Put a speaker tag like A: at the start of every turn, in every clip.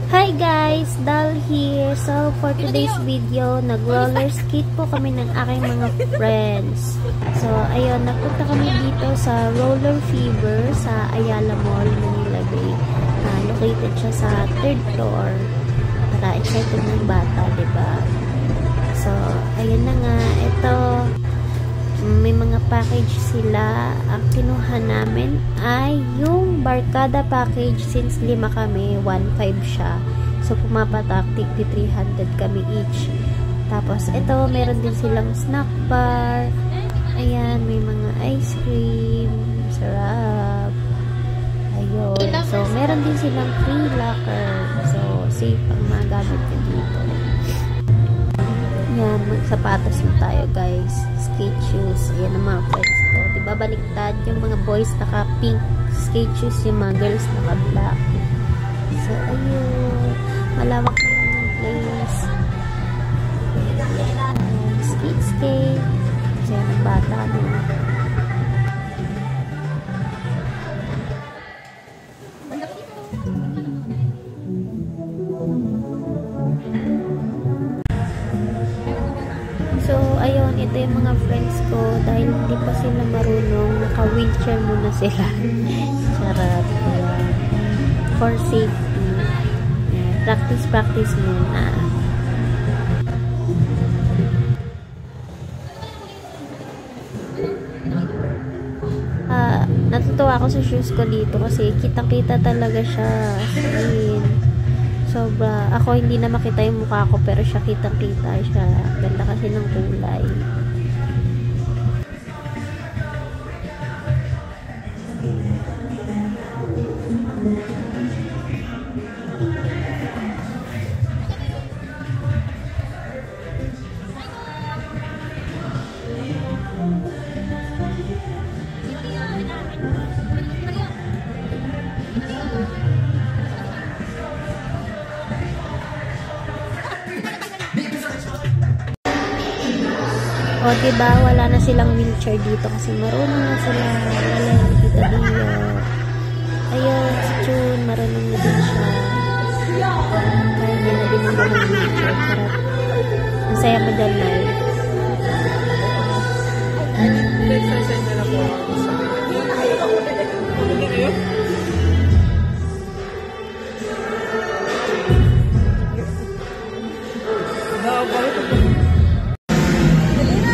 A: Hi guys, Dal here. So for today's video, nag-roller skate po kami ng aking mga friends. So ayun, napunta kami dito sa Roller Fever sa Ayala Mall, Manila Bay. Located siya sa 3rd floor. Para excited ng bata, diba? So ayun na nga, ito may mga package sila. Ang kinuha namin ay yung Barkada package. Since 5 kami, 1.5 siya. So pumapatak, tigpi 300 kami each. Tapos ito, meron din silang snack bar. Ayan, may mga ice cream. Sarap. Ayun. So meron din silang free locker. So safe ang magamit nyo dito. Yan, magsapatos na tayo guys. Skate shoes. Ayan ang mga friends ko. Diba baliktad? Yung mga boys naka-pink skate shoes. Yung mga girls naka-black. So, ayun. Malawak naman yung place. Skate. Kasi ang bata na. So, ayun, ito yung mga friends ko. Dahil hindi pa sila marunong, naka-wheelchair muna sila. Charot. Ayan. For safety. Ayan. Practice muna. Natutuwa ako sa shoes ko dito kasi kitang-kita talaga siya. Ayan. Sobra. Ako hindi na makita yung mukha ko pero siya kitang-kita siya. Ganda kasi ng kulay. O, diba, wala na silang wheelchair dito kasi marunong na sila. Wala na kita dito. Ayun, si June, marunong na din siya. Kaya niya na din naman ng wheelchair. Sarap. Masaya mo dyan, Nay.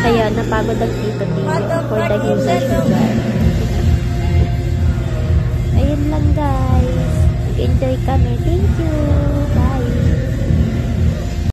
A: Kaya napagod ang tito dito for the human sugar. Ayun lang guys. Enjoy kami. Thank you.